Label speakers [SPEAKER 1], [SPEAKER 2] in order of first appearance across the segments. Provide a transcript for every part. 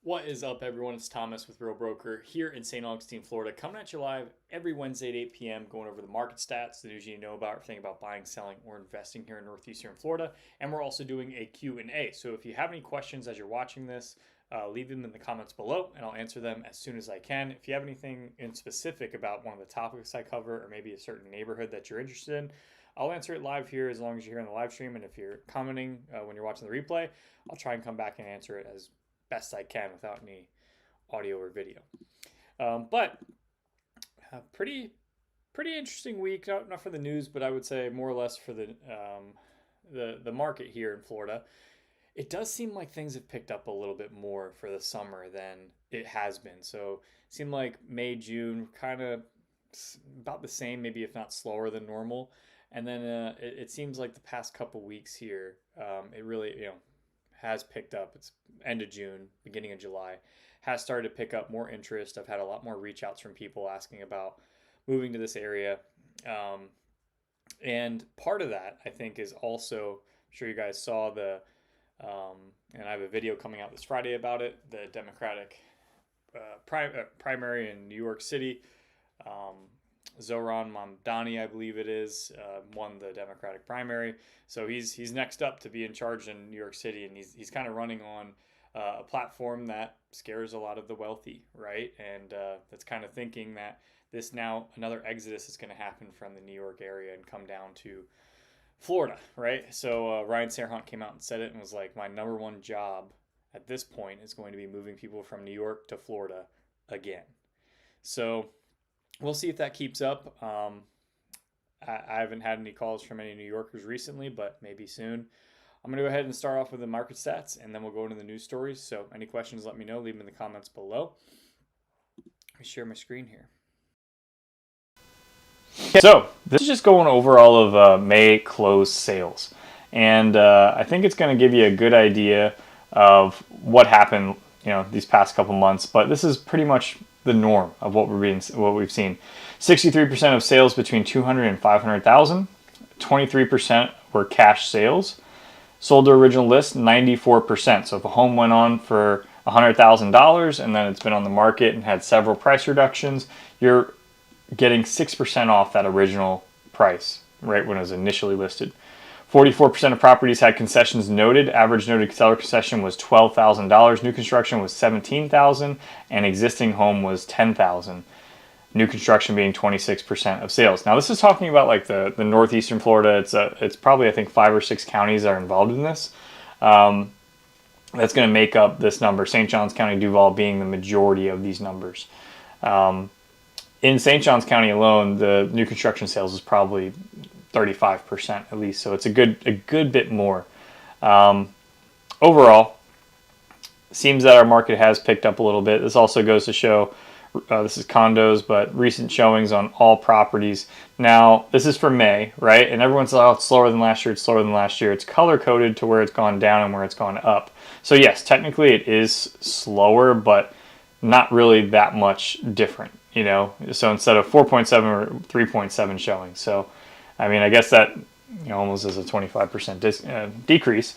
[SPEAKER 1] What is up, everyone? It's Thomas with Real Broker here in St. Augustine, Florida, coming at you live every Wednesday at 8 p.m., going over the market stats, the news you need to know about, everything about buying, selling, or investing here in Northeastern Florida. And we're also doing a Q&A. So if you have any questions as you're watching this, leave them in the comments below, and I'll answer them as soon as I can. If you have anything in specific about one of the topics I cover, or maybe a certain neighborhood that you're interested in, I'll answer it live here as long as you're here in the live stream. And if you're commenting when you're watching the replay, I'll try and come back and answer it as best I can without any audio or video. But pretty interesting week, not for the news, but I would say more or less for the market here in Florida. It does seem like things have picked up a little bit more for the summer than it has been. So it seemed like May, June, kind of about the same, maybe if not slower than normal. And then it seems like the past couple weeks here, it really, has picked up. It's end of June, beginning of July, has started to pick up more interest. I've had a lot more reach outs from people asking about moving to this area. And part of that, I think, is also, I'm sure you guys saw and I have a video coming out this Friday about it, the Democratic primary in New York City. Zohran Mamdani, I believe it is, won the Democratic primary. So he's next up to be in charge in New York City, and he's kind of running on a platform that scares a lot of the wealthy, right? And that's kind of thinking that this now another exodus is going to happen from the New York area and come down to Florida, right? So Ryan Serhant came out and said it and was like, my number one job at this point is going to be moving people from New York to Florida again. So we'll see if that keeps up. I haven't had any calls from any New Yorkers recently, but maybe soon. I'm going to go ahead and start off with the market stats, and then we'll go into the news stories. So any questions, let me know. Leave them in the comments below. Let me share my screen here. So this is just going over all of May closed sales. And I think it's going to give you a good idea of what happened, these past couple months. But this is pretty much the norm of what we've seen. 63% of sales between 200 and 500,000. 23% were cash sales. Sold to original list, 94%. So if a home went on for $100,000 and then it's been on the market and had several price reductions, you're getting 6% off that original price, right when it was initially listed. 44% of properties had concessions noted. Average noted seller concession was $12,000. New construction was $17,000, and existing home was $10,000. New construction being 26% of sales. Now this is talking about like the northeastern Florida. It's probably, I think, 5 or 6 counties are involved in this. That's going to make up this number. St. Johns County, Duval being the majority of these numbers. In St. Johns County alone, the new construction sales is probably 35% at least, so it's a good bit more. Overall, seems that our market has picked up a little bit. This also goes to show, this is condos, but recent showings on all properties. Now, this is for May, right? And everyone's like, oh, it's slower than last year, it's slower than last year. It's color-coded to where it's gone down and where it's gone up. So yes, technically it is slower, but not really that much different, So instead of 4.7 or 3.7 showing. So I mean, I guess that almost is a 25% decrease.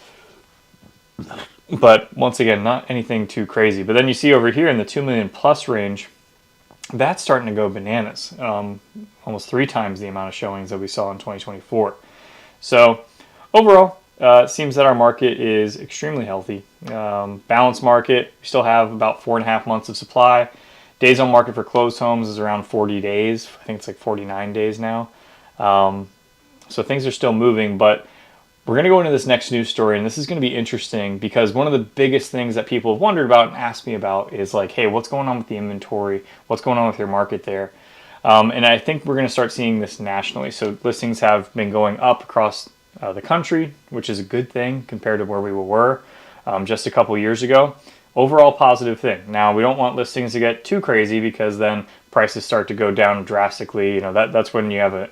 [SPEAKER 1] But once again, not anything too crazy. But then you see over here in the 2 million plus range, that's starting to go bananas. Almost 3 times the amount of showings that we saw in 2024. So overall, it seems that our market is extremely healthy. Balanced market. We still have about 4.5 months of supply. Days on market for closed homes is around 40 days. I think it's like 49 days now. So things are still moving, but we're going to go into this next news story, and this is going to be interesting because one of the biggest things that people have wondered about and asked me about is like, hey, what's going on with the inventory? What's going on with your market there? And I think we're going to start seeing this nationally. So listings have been going up across the country, which is a good thing compared to where we were just a couple years ago. Overall positive thing. Now, we don't want listings to get too crazy because then prices start to go down drastically. That's when you have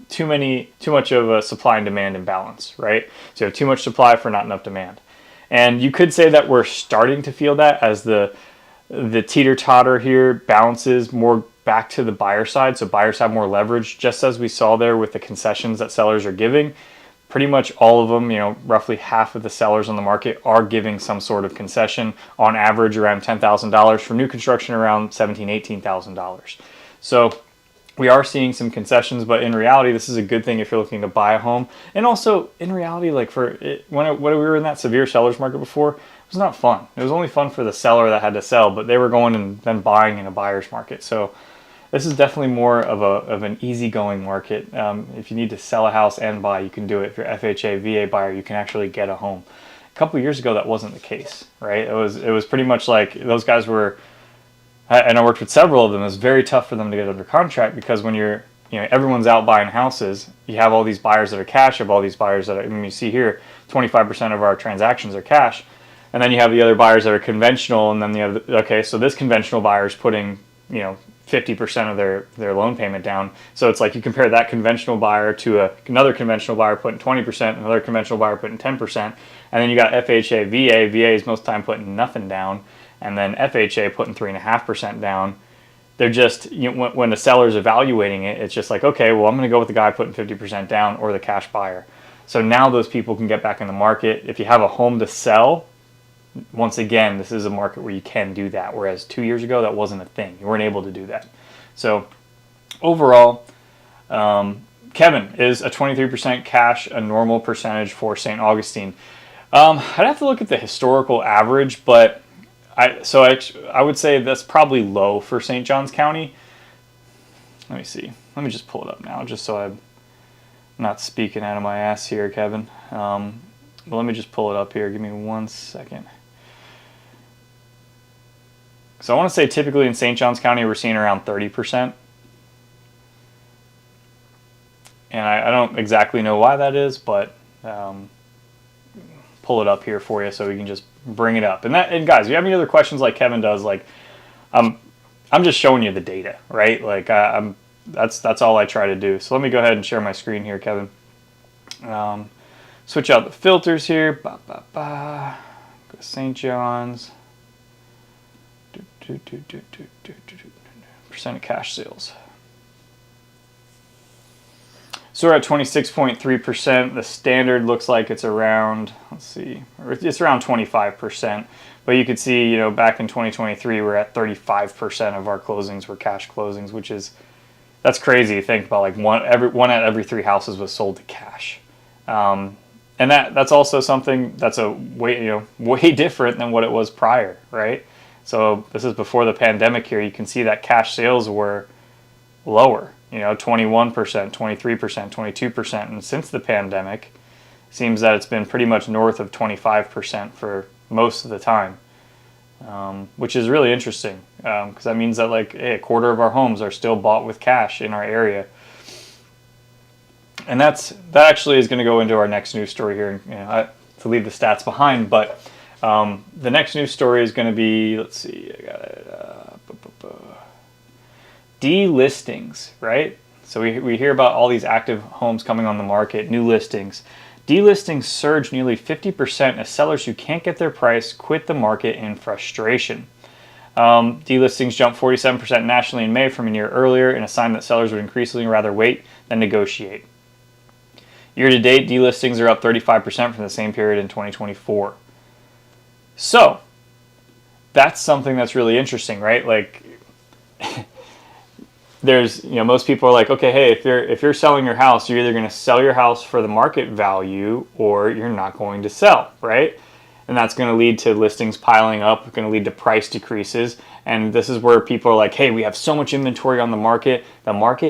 [SPEAKER 1] too much of a supply and demand imbalance, right? So you have too much supply for not enough demand. And you could say that we're starting to feel that as the teeter-totter here bounces more back to the buyer side. So buyers have more leverage, just as we saw there with the concessions that sellers are giving. pretty much all of them, roughly half of the sellers on the market are giving some sort of concession, on average around $10,000, for new construction around $17,000, $18,000. So we are seeing some concessions, but in reality, this is a good thing if you're looking to buy a home. And also, in reality, like when we were in that severe seller's market before, it was not fun. It was only fun for the seller that had to sell, but they were going and then buying in a buyer's market. So this is definitely more of an easygoing market. If you need to sell a house and buy, you can do it. If you're FHA, VA buyer, you can actually get a home. A couple of years ago, that wasn't the case, right? It was pretty much like those guys were, and I worked with several of them. It was very tough for them to get under contract because when everyone's out buying houses, you have all these buyers that are cash, you have all these buyers that are, you see here, 25% of our transactions are cash. And then you have the other buyers that are conventional, and then you have, so this conventional buyer is putting, 50% of their loan payment down. So it's like you compare that conventional buyer to another conventional buyer putting 20%, another conventional buyer putting 10%, and then you got FHA, VA is most of the time putting nothing down, and then FHA putting 3.5% down. They're just, when the seller's evaluating it, it's just like, okay, well, I'm going to go with the guy putting 50% down or the cash buyer. So now those people can get back in the market. If you have a home to sell, once again, this is a market where you can do that, whereas 2 years ago, that wasn't a thing. You weren't able to do that. So overall, Kevin, is a 23% cash a normal percentage for St. Augustine? I'd have to look at the historical average, but I would say that's probably low for St. Johns County. Let me see. Let me just pull it up now, just so I'm not speaking out of my ass here, Kevin. But let me just pull it up here. Give me 1 second. So I want to say typically in St. Johns County, we're seeing around 30%. And I don't exactly know why that is, but pull it up here for you so we can just bring it up. And guys, if you have any other questions like Kevin does, like I'm just showing you the data, right? Like that's all I try to do. So let me go ahead and share my screen here, Kevin. Switch out the filters here. Go to St. John's. Percent of cash sales. So we're at 26.3%. The standard looks like it's around, let's see, it's around 25%. But you could see, back in 2023, we're at 35% of our closings were cash closings, that's crazy to think about. Like one out of every 3 houses was sold to cash. And that's also something that's a way different than what it was prior, right? So this is before the pandemic here. You can see that cash sales were lower, 21%, 23%, 22%. And since the pandemic, it seems that it's been pretty much north of 25% for most of the time, which is really interesting because that means that a quarter of our homes are still bought with cash in our area. And that actually is going to go into our next news story here, to leave the stats behind. But the next news story is going to be, let's see, I got it. Delistings, right? So we hear about all these active homes coming on the market, new listings. Delistings surged nearly 50% as sellers who can't get their price quit the market in frustration. Delistings jumped 47% nationally in May from a year earlier, in a sign that sellers would increasingly rather wait than negotiate. Year to date, delistings are up 35% from the same period in 2024. So, that's something that's really interesting, right? Like, there's, most people are like, okay, hey, if you're selling your house, you're either going to sell your house for the market value or you're not going to sell, right? And that's going to lead to listings piling up, going to lead to price decreases. And this is where people are like, hey, we have so much inventory on the market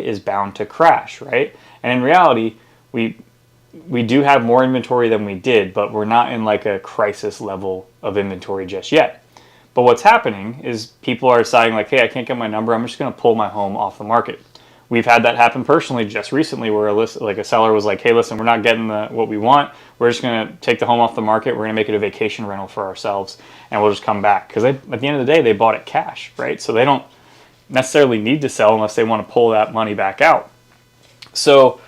[SPEAKER 1] is bound to crash, right? And in reality, we do have more inventory than we did, but we're not in like a crisis level of inventory just yet. But what's happening is people are deciding like, hey, I can't get my number. I'm just going to pull my home off the market. We've had that happen personally just recently where a seller was like, hey, listen, we're not getting what we want. We're just going to take the home off the market. We're going to make it a vacation rental for ourselves, and we'll just come back. Because at the end of the day, they bought it cash, right? So they don't necessarily need to sell unless they want to pull that money back out. So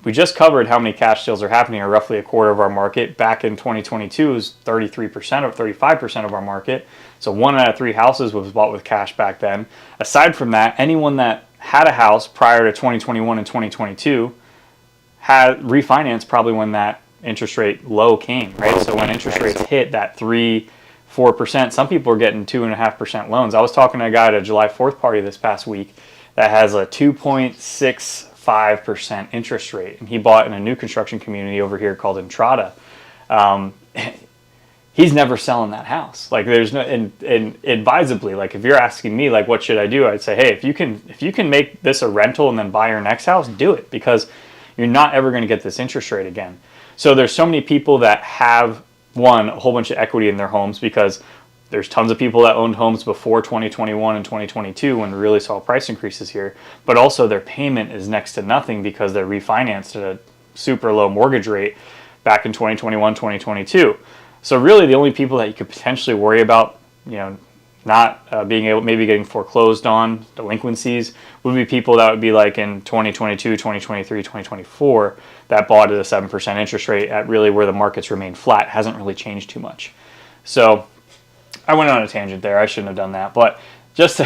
[SPEAKER 1] we just covered how many cash sales are happening, or roughly a quarter of our market. Back in 2022, it was 33% or 35% of our market. So 1 out of 3 houses was bought with cash back then. Aside from that, anyone that had a house prior to 2021 and 2022 had refinanced probably when that interest rate low came, right? So when interest rates hit that 3-4%, some people are getting 2.5% loans. I was talking to a guy at a July 4th party this past week that has a 2.65% interest rate, and he bought in a new construction community over here called Entrada. He's never selling that house. Like, there's no, and advisably, like, if you're asking me, like, what should I do? I'd say, hey, if you can make this a rental and then buy your next house, do it, because you're not ever going to get this interest rate again. So there's so many people that have, one, a whole bunch of equity in their homes, because there's tons of people that owned homes before 2021 and 2022 when we really saw price increases here, but also their payment is next to nothing because they're refinanced at a super low mortgage rate back in 2021, 2022. So really the only people that you could potentially worry about, not being able, maybe getting foreclosed on, delinquencies, would be people that would be like in 2022, 2023, 2024 that bought at a 7% interest rate at really where the markets remain flat. Hasn't really changed too much. So I went on a tangent there. I shouldn't have done that. But just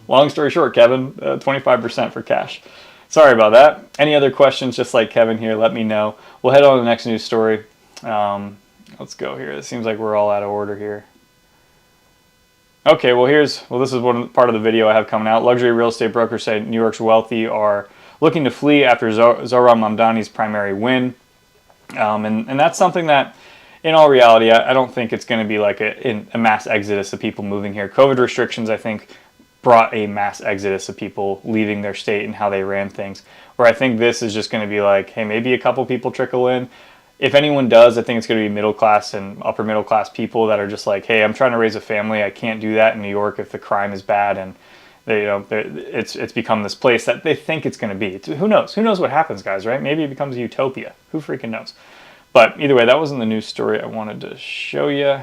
[SPEAKER 1] long story short, Kevin, 25% for cash. Sorry about that. Any other questions, just like Kevin here, let me know. We'll head on to the next news story. Let's go here. It seems like we're all out of order here. Okay, this is part of the video I have coming out. Luxury real estate brokers say New York's wealthy are looking to flee after Zohran Mamdani's primary win. And that's something that, in all reality, I don't think it's going to be like a mass exodus of people moving here. COVID restrictions, I think, brought a mass exodus of people leaving their state and how they ran things. Where I think this is just going to be like, hey, maybe a couple people trickle in. If anyone does, I think it's going to be middle class and upper middle class people that are just like, hey, I'm trying to raise a family. I can't do that in New York if the crime is bad, and it's become this place that they think it's going to be. Who knows? Who knows what happens, guys? Right? Maybe it becomes a utopia. Who freaking knows? But either way, that wasn't the news story I wanted to show you.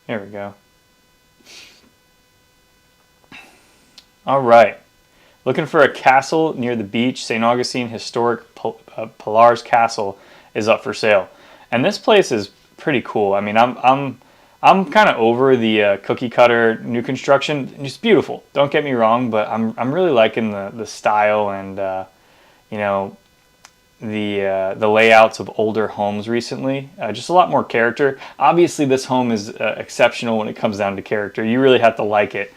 [SPEAKER 1] Here we go. All right. Looking for a castle near the beach. St. Augustine Historic Pillars Castle is up for sale, and this place is pretty cool. I mean, I'm kind of over the cookie cutter new construction. It's beautiful. Don't get me wrong, but I'm really liking the style and the layouts of older homes recently. Just a lot more character. Obviously, this home is exceptional when it comes down to character. You really have to like it,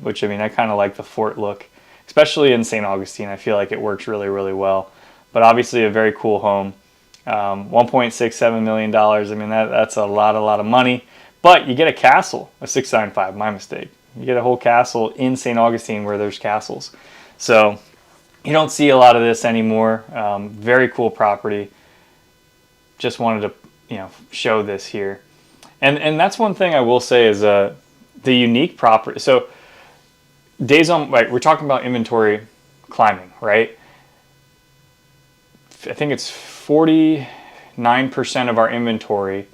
[SPEAKER 1] which, I mean, I kind of like the fort look. Especially in St. Augustine, I feel like it works really, really well. But obviously a very cool home. $1.67 million. I mean, that's a lot of money. But you get a castle, a 695, my mistake. You get a whole castle in St. Augustine where there's castles. So you don't see a lot of this anymore. Very cool property. Just wanted to show this here. And that's one thing I will say is the unique property. So days on, right, we're talking about inventory climbing, right? I think it's 49% of our inventory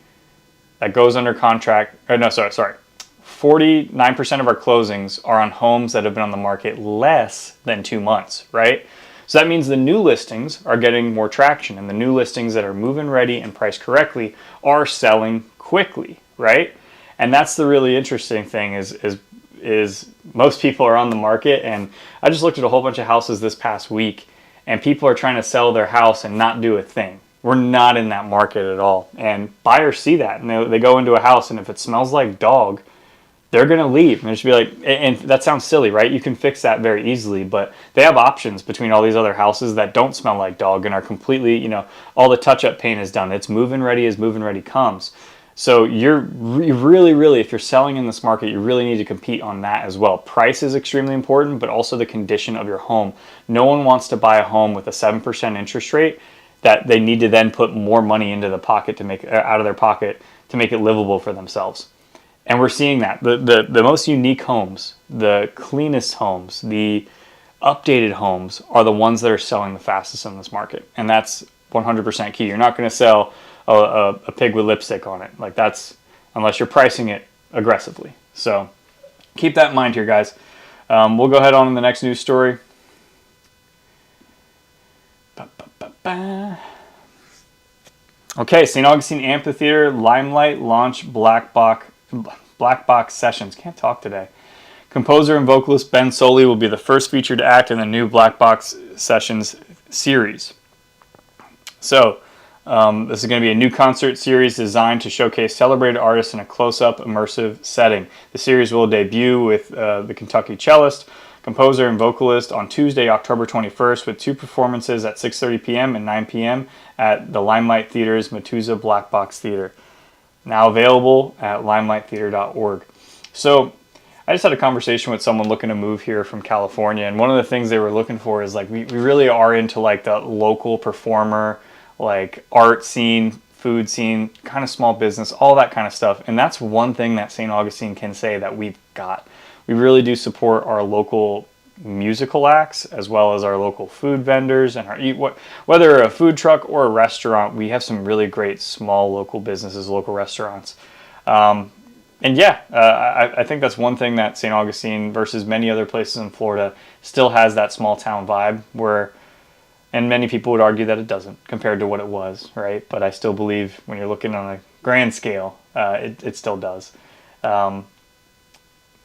[SPEAKER 1] that goes under contract. 49% of our closings are on homes that have been on the market less than 2 months, right? So that means the new listings are getting more traction, and the new listings that are move-in ready and priced correctly are selling quickly, right? And that's the really interesting thing is most people are on the market, and I just looked at a whole bunch of houses this past week, and people are trying to sell their house and not do a thing. We're not in that market at all, and buyers see that, and they go into a house, and if it smells like dog, they're going to leave. And just be like, and that sounds silly, right? You can fix that very easily, but they have options between all these other houses that don't smell like dog and are completely, all the touch-up paint is done. It's move-in ready as move-in ready comes. So you're really, if you're selling in this market, you really need to compete on that as well. Price is extremely important, but also the condition of your home. No one wants to buy a home with a 7% interest rate that they need to then put more money into the pocket to make out of their pocket to make it livable for themselves. And we're seeing that. The most unique homes, the cleanest homes, the updated homes are the ones that are selling the fastest in this market. And that's 100% key. You're not going to sell a pig with lipstick on it. Like, that's unless you're pricing it aggressively. So keep that in mind here, guys. We'll go ahead on to the next news story. Okay, St. Augustine Amphitheater Limelight launched Black Box Sessions. Can't talk today. Composer and vocalist Ben Soley will be the first featured act in the new Black Box Sessions series. So, this is going to be a new concert series designed to showcase celebrated artists in a close-up, immersive setting. The series will debut with the Kentucky cellist, composer, and vocalist on Tuesday, October 21st, with 2 performances at 6:30 p.m. and 9 p.m. at the Limelight Theater's Matuza Black Box Theater. Now available at limelighttheater.org. So, I just had a conversation with someone looking to move here from California, and one of the things they were looking for is like we really are into like the local performer, like art scene, food scene, kind of small business, all that kind of stuff. And that's one thing that St. Augustine can say that we've got. We really do support our local musical acts as well as our local food vendors and whether a food truck or a restaurant. We have some really great small local businesses, local restaurants. And yeah, I think that's one thing that St. Augustine versus many other places in Florida still has that small town vibe where, and many people would argue that it doesn't compared to what it was, right? But I still believe when you're looking on a grand scale, it still does. But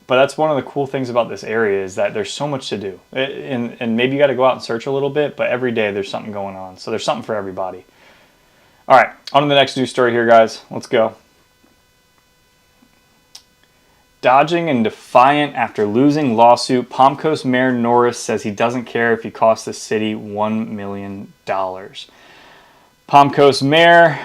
[SPEAKER 1] that's one of the cool things about this area is that there's so much to do. And maybe you got to go out and search a little bit, but every day there's something going on. So there's something for everybody. All right, on to the next news story here, guys. Let's go. Dodging and defiant after losing lawsuit, Palm Coast Mayor Norris says he doesn't care if he costs the city $1 million. Palm Coast Mayor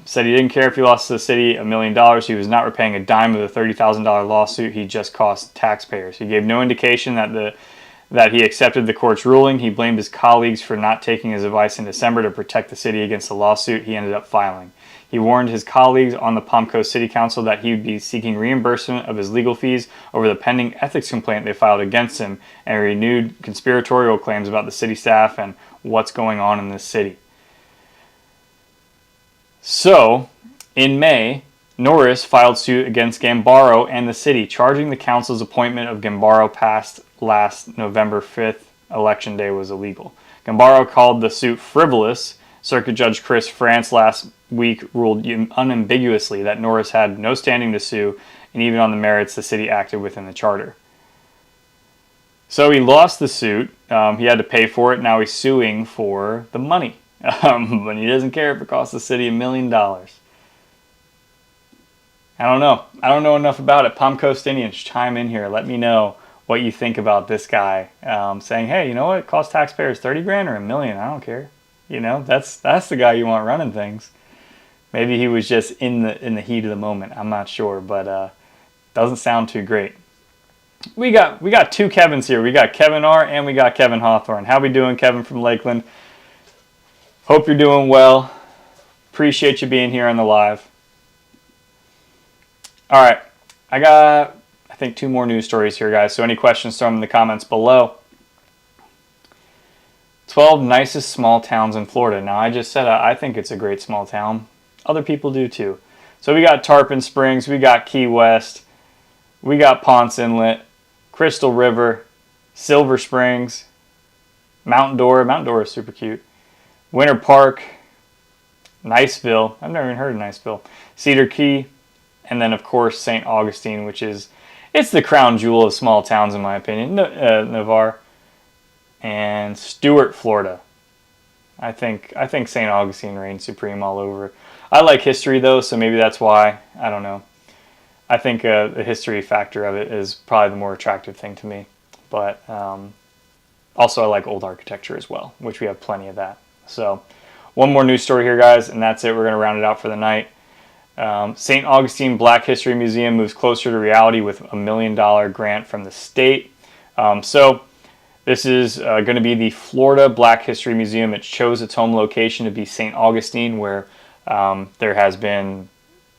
[SPEAKER 1] said he didn't care if he lost the city $1 million. He was not repaying a dime of the $30,000 lawsuit he just cost taxpayers. He gave no indication that he accepted the court's ruling. He blamed his colleagues for not taking his advice in December to protect the city against the lawsuit he ended up filing. He warned his colleagues on the Palm Coast City Council that he would be seeking reimbursement of his legal fees over the pending ethics complaint they filed against him and renewed conspiratorial claims about the city staff and what's going on in this city. So, in May, Norris filed suit against Gambaro and the city, charging the council's appointment of Gambaro past last November 5th election day was illegal. Gambaro called the suit frivolous. Circuit Judge Chris France last week ruled unambiguously that Norris had no standing to sue, and even on the merits, the city acted within the charter. So he lost the suit. He had to pay for it. Now he's suing for the money. But he doesn't care if it costs the city $1 million. I don't know. I don't know enough about it. Palm Coast Indians, chime in here. Let me know what you think about this guy saying, hey, you know what? It costs taxpayers 30 grand or $1 million. I don't care. You know, that's the guy you want running things. Maybe he was just in the heat of the moment. I'm not sure, but doesn't sound too great. We got 2 Kevins here. We got Kevin R. and we got Kevin Hawthorne. How we doing, Kevin from Lakeland? Hope you're doing well. Appreciate you being here on the live. All right, I think 2 more news stories here, guys. So any questions, throw them in the comments below. 12 nicest small towns in Florida. Now, I just said I think it's a great small town. Other people do too. So we got Tarpon Springs, we got Key West, we got Ponce Inlet, Crystal River, Silver Springs, Mountain Dora. Mountain Dora is super cute. Winter Park, Niceville. I've never even heard of Niceville. Cedar Key, and then of course St. Augustine, which it's the crown jewel of small towns in my opinion. Navarre. And Stuart, Florida. I think St. Augustine reigns supreme all over. I like history though, so maybe that's why. I don't know. I think the history factor of it is probably the more attractive thing to me. But also I like old architecture as well, which we have plenty of that. So one more news story here, guys, and that's it. We're going to round it out for the night. St. Augustine Black History Museum moves closer to reality with a $1 million grant from the state. So this is going to be the Florida Black History Museum. It chose its home location to be St. Augustine, where there has been,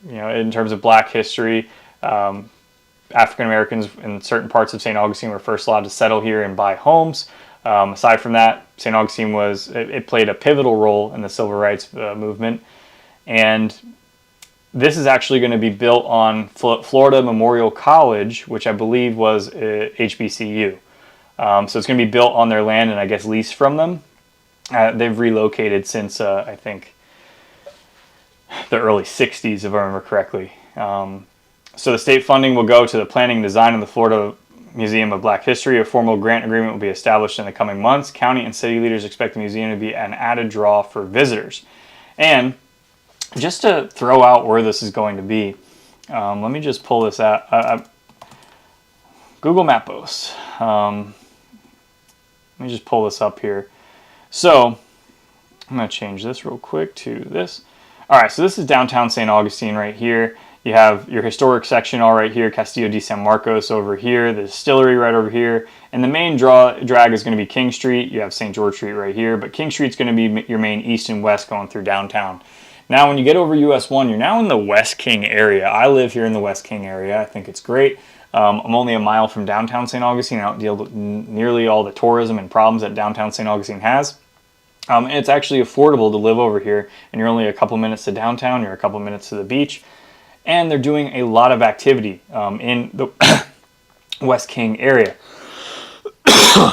[SPEAKER 1] in terms of Black history, African Americans in certain parts of St. Augustine were first allowed to settle here and buy homes. Aside from that, St. Augustine it played a pivotal role in the civil rights movement. And this is actually going to be built on Florida Memorial College, which I believe was HBCU. So it's going to be built on their land and I guess leased from them. They've relocated since, I think, the early 60s, if I remember correctly. So the state funding will go to the planning and design of the Florida Museum of Black History. A formal grant agreement will be established in the coming months. County and city leaders expect the museum to be an added draw for visitors. And just to throw out where this is going to be, let me just pull this out. Google Maps. Let me just pull this up here. So I'm going to change this real quick to this. All right, so this is downtown St. Augustine right here. You have your historic section all right here, Castillo de San Marcos over here, the distillery right over here, and the main drag is going to be King Street. You have St. George Street right here, but King Street's going to be your main east and west going through downtown. Now, when you get over US 1, you're now in the West King area. I live here in the West King area. I think it's great. I'm only a mile from downtown St. Augustine. I don't deal with nearly all the tourism and problems that downtown St. Augustine has. And it's actually affordable to live over here, and you're only a couple minutes to downtown, you're a couple minutes to the beach, and they're doing a lot of activity in the West King area.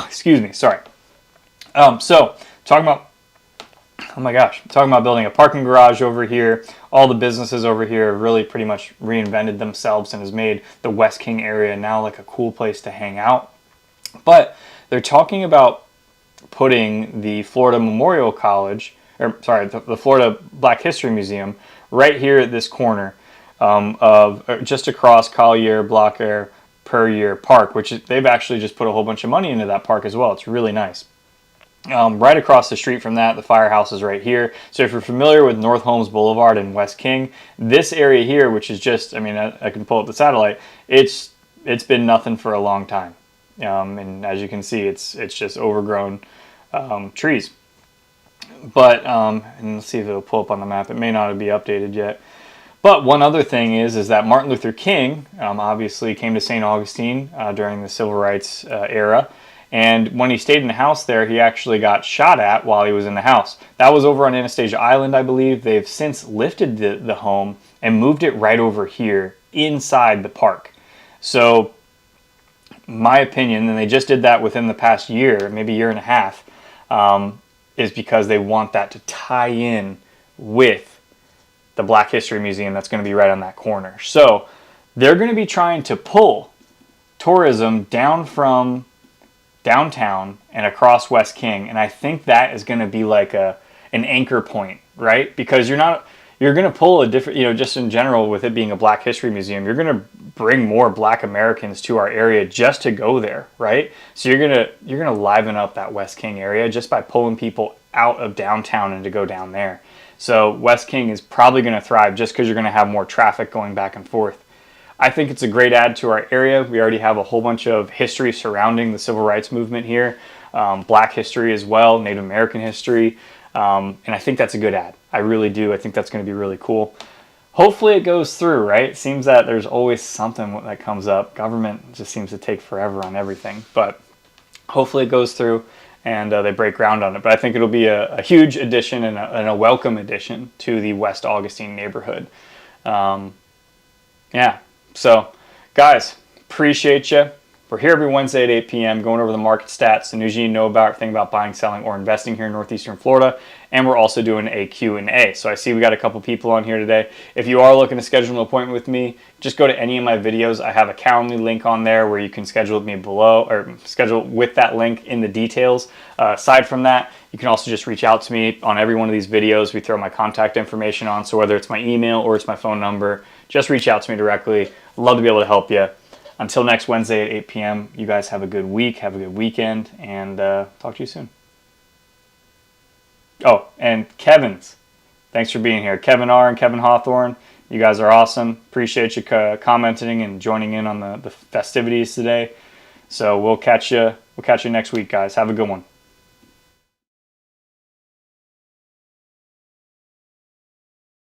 [SPEAKER 1] Excuse me, sorry. So, talking about building a parking garage over here. All the businesses over here have really pretty much reinvented themselves and has made the West King area now like a cool place to hang out. But they're talking about putting the Florida Memorial College, the Florida Black History Museum right here at this corner of just across Collier, Blocker, Puryear Park, which they've actually just put a whole bunch of money into that park as well. It's really nice. Right across the street from that, the firehouse is right here. So if you're familiar with North Holmes Boulevard in West King, this area here, which is just, I can pull up the satellite, it's been nothing for a long time. And as you can see, it's just overgrown trees. But, and let's see if it'll pull up on the map. It may not be updated yet. But one other thing is that Martin Luther King obviously came to St. Augustine during the Civil Rights era. And when he stayed in the house there, he actually got shot at while he was in the house. That was over on Anastasia Island, I believe. They've since lifted the home and moved it right over here inside the park. So, my opinion, and they just did that within the past year, maybe year and a half, is because they want that to tie in with the Black History Museum that's going to be right on that corner. So, they're going to be trying to pull tourism down from downtown and across West King, and I think that is going to be like an anchor point, right? Because you're going to pull a different, just in general with it being a Black History Museum, you're going to bring more Black Americans to our area just to go there, right? So you're going to liven up that West King area just by pulling people out of downtown and to go down there. So West King is probably going to thrive just because you're going to have more traffic going back and forth. I think it's a great add to our area. We already have a whole bunch of history surrounding the civil rights movement here, Black history as well, Native American history, and I think that's a good add. I really do. I think that's going to be really cool. Hopefully it goes through, right? It seems that there's always something that comes up. Government just seems to take forever on everything, but hopefully it goes through and they break ground on it. But I think it'll be a huge addition and a welcome addition to the West Augustine neighborhood. Yeah. So, guys, appreciate you. We're here every Wednesday at 8 p.m. going over the market stats, the news you need to know about, everything about buying, selling, or investing here in Northeastern Florida. And we're also doing a Q&A. So I see we got a couple people on here today. If you are looking to schedule an appointment with me, just go to any of my videos. I have a Calendly link on there where you can schedule with me below, or schedule with that link in the details. Aside from that, you can also just reach out to me on every one of these videos. We throw my contact information on, so whether it's my email or it's my phone number, just reach out to me directly. I'd love to be able to help you. Until next Wednesday at 8 p.m., you guys have a good week, have a good weekend, and talk to you soon. Oh, and Kevin's. Thanks for being here. Kevin R. and Kevin Hawthorne, you guys are awesome. Appreciate you commenting and joining in on the festivities today. So we'll catch you next week, guys. Have a good one.